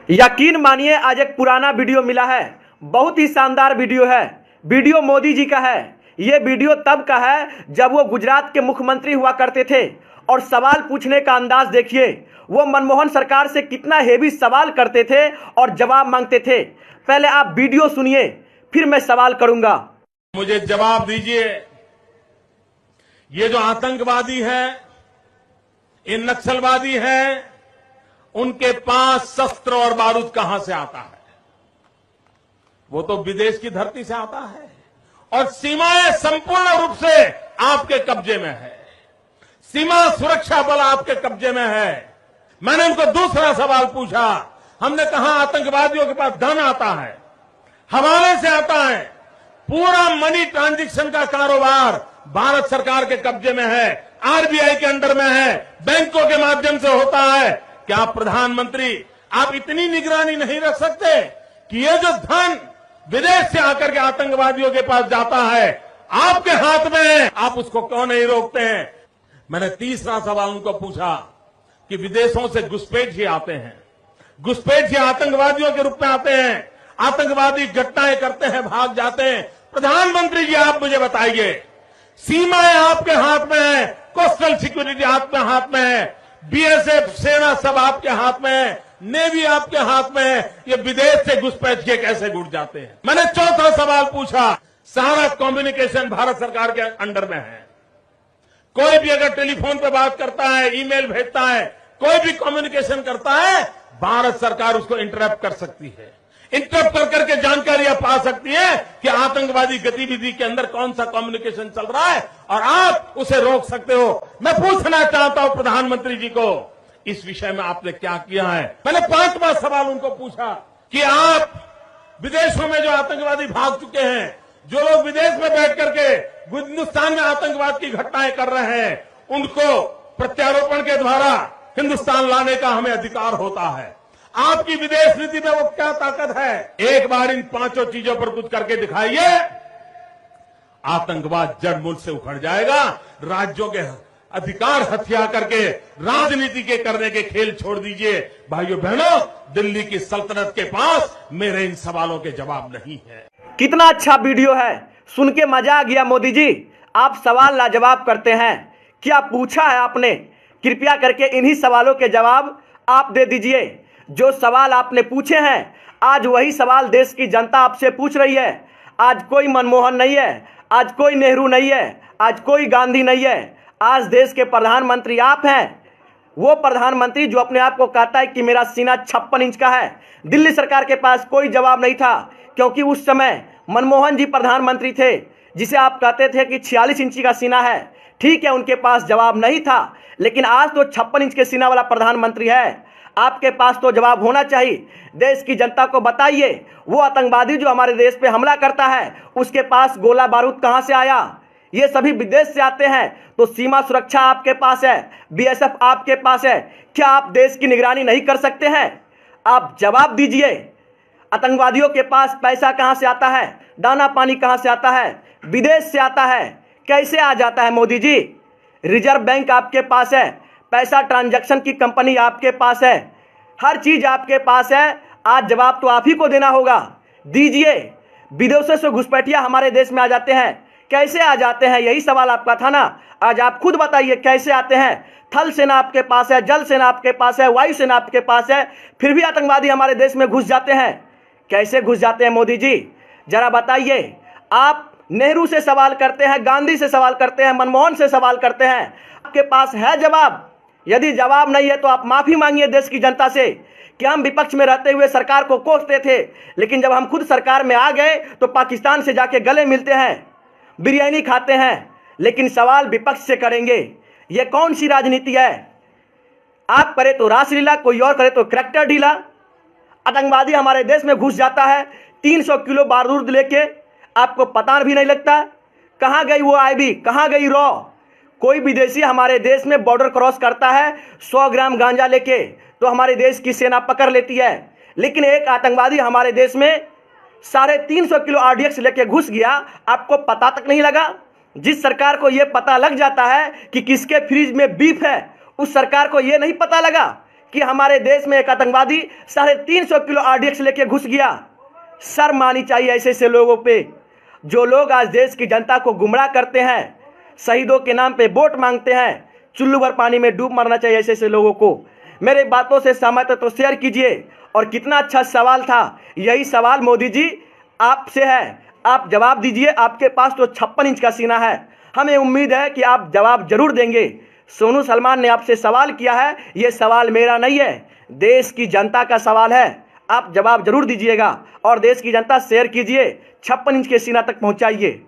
यकीन मानिए आज एक पुराना वीडियो मिला है, बहुत ही शानदार वीडियो है। वीडियो मोदी जी का है। ये वीडियो तब का है जब वो गुजरात के मुख्यमंत्री हुआ करते थे और सवाल पूछने का अंदाज देखिए। वो मनमोहन सरकार से कितना हेवी सवाल करते थे और जवाब मांगते थे। पहले आप वीडियो सुनिए, फिर मैं सवाल करूंगा। मुझे जवाब दीजिए, ये जो आतंकवादी है, ये नक्सलवादी है, उनके पास शस्त्र और बारूद कहां से आता है? वो तो विदेश की धरती से आता है और सीमाएं संपूर्ण रूप से आपके कब्जे में है। सीमा सुरक्षा बल आपके कब्जे में है। मैंने उनको दूसरा सवाल पूछा। हमने कहा आतंकवादियों के पास धन आता है, हवाले से आता है, पूरा मनी ट्रांजैक्शन का कारोबार भारत सरकार के कब्जे में है, आरबीआई के अंडर में है, बैंकों के माध्यम से होता है। क्या प्रधानमंत्री आप इतनी निगरानी नहीं रख सकते कि ये जो धन विदेश से आकर के आतंकवादियों के पास जाता है आपके हाथ में है, आप उसको क्यों नहीं रोकते हैं? मैंने तीसरा सवाल उनको पूछा कि विदेशों से घुसपैठ आते हैं, घुसपैठ आतंकवादियों के रूप में आते हैं, आतंकवादी घटनाएं करते हैं, भाग जाते हैं। प्रधानमंत्री जी आप मुझे बताइए, सीमाएं आपके हाथ में है, कोस्टल सिक्योरिटी आपके हाथ में है, बीएसएफ सेना सब आपके हाथ में है, नेवी आपके हाथ में है, ये विदेश से घुसपैठ के कैसे घुट जाते हैं? मैंने चौथा सवाल पूछा, सारा कम्युनिकेशन भारत सरकार के अंडर में है। कोई भी अगर टेलीफोन पे बात करता है, ईमेल भेजता है, कोई भी कम्युनिकेशन करता है, भारत सरकार उसको इंटरप्ट कर सकती है। इंटरप्ट कर करके जानकारियां पा सकती है कि आतंकवादी गतिविधि के अंदर कौन सा कम्युनिकेशन चल रहा है और आप उसे रोक सकते हो। मैं पूछना चाहता हूं प्रधानमंत्री जी को, इस विषय में आपने क्या किया है? मैंने पांचवा सवाल उनको पूछा कि आप विदेशों में जो आतंकवादी भाग चुके हैं, जो लोग विदेश में बैठ करके हिंदुस्तान में आतंकवाद की घटनाएं कर रहे हैं, उनको प्रत्यारोपण के द्वारा हिंदुस्तान लाने का हमें अधिकार होता है। आपकी विदेश नीति में वो क्या ताकत है? एक बार इन पांचों चीजों पर कुछ करके दिखाइए, आतंकवाद जड़ मूल से उखड़ जाएगा। राज्यों के अधिकार हथिया करके राजनीति के करने के खेल छोड़ दीजिए। भाइयों बहनों, दिल्ली की सल्तनत के पास मेरे इन सवालों के जवाब नहीं है। कितना अच्छा वीडियो है, सुन के मजा आ गया। मोदी जी आप सवाल लाजवाब करते हैं। क्या पूछा है आपने? कृपया करके इन्हीं सवालों के जवाब आप दे दीजिए। जो सवाल आपने पूछे हैं, आज वही सवाल देश की जनता आपसे पूछ रही है। आज कोई मनमोहन नहीं है, आज कोई नेहरू नहीं है, आज कोई गांधी नहीं है। आज देश के प्रधानमंत्री आप हैं। वो प्रधानमंत्री जो अपने आप को कहता है कि मेरा सीना 56 इंच का है। दिल्ली सरकार के पास कोई जवाब नहीं था, क्योंकि उस समय मनमोहन जी प्रधानमंत्री थे, जिसे आप कहते थे कि 46 इंची का सीना है। ठीक है, उनके पास जवाब नहीं था, लेकिन आज तो 56 इंच के सीना वाला प्रधानमंत्री है। आपके पास तो जवाब होना चाहिए। देश की जनता को बताइए, वो आतंकवादी जो हमारे देश पे हमला करता है, उसके पास गोला बारूद कहां से आया? ये सभी विदेश से आते हैं। तो सीमा सुरक्षा आपके पास है, बीएसएफ आपके पास है। क्या आप देश की निगरानी नहीं कर सकते हैं? आप जवाब दीजिए। आतंकवादियों के पास पैसा कहां से आता है? दाना पानी कहां से आता है? विदेश से आता है। कैसे आ जाता है मोदी जी? रिजर्व बैंक आपके पास है, पैसा ट्रांजैक्शन की कंपनी आपके पास है, हर चीज आपके पास है। आज जवाब तो आप ही को देना होगा। दीजिए। विदेशों से घुसपैठिया हमारे देश में आ जाते हैं, कैसे आ जाते हैं? यही सवाल आपका था ना। आज आप खुद बताइए कैसे आते हैं। थल सेना आपके पास है, जल सेना आपके पास है, वायु सेना आपके पास है, फिर भी आतंकवादी हमारे देश में घुस जाते हैं। कैसे घुस जाते हैं मोदी जी, जरा बताइए। आप नेहरू से सवाल करते हैं, गांधी से सवाल करते हैं, मनमोहन से सवाल करते हैं, आपके पास है जवाब? यदि जवाब नहीं है तो आप माफी मांगिए देश की जनता से कि हम विपक्ष में रहते हुए सरकार को कोसते थे, लेकिन जब हम खुद सरकार में आ गए तो पाकिस्तान से जाके गले मिलते हैं, बिरयानी खाते हैं, लेकिन सवाल विपक्ष से करेंगे। यह कौन सी राजनीति है? आप करे तो रासलीला, कोई और करे तो करैक्टर ढीला। आतंकवादी हमारे देश में घुस जाता है 300 किलो बारूद लेके, आपको पता भी नहीं लगता। कहां गई वो आईबी, कहां गई रॉ? कोई विदेशी हमारे देश में बॉर्डर क्रॉस करता है 100 ग्राम गांजा लेके, तो हमारे देश की सेना पकड़ लेती है। लेकिन एक आतंकवादी हमारे देश में 350 किलो आरडीएक्स लेके घुस गया, आपको पता तक नहीं लगा। जिस सरकार को यह पता लग जाता है कि किसके फ्रिज में बीफ है, उस सरकार को यह नहीं पता लगा कि हमारे देश में एक आतंकवादी 350 किलो RDX लेके घुस गया। शर्म आनी चाहिए ऐसे ऐसे लोगों पे, जो लोग आज देश की जनता को गुमराह करते हैं, शहीदों के नाम पे वोट मांगते हैं। चुल्लू भर पानी में डूब मरना चाहिए ऐसे ऐसे लोगों को। मेरे बातों से सहमत है तो शेयर कीजिए। और कितना अच्छा सवाल था, यही सवाल मोदी जी आपसे है, आप जवाब दीजिए। आपके पास तो 56 इंच का सीना है, हमें उम्मीद है कि आप जवाब जरूर देंगे। सोनू सलमान ने आपसे सवाल किया है, ये सवाल मेरा नहीं है, देश की जनता का सवाल है। आप जवाब जरूर दीजिएगा और देश की जनता शेयर कीजिए, 56 इंच के सीना तक पहुंचाइए।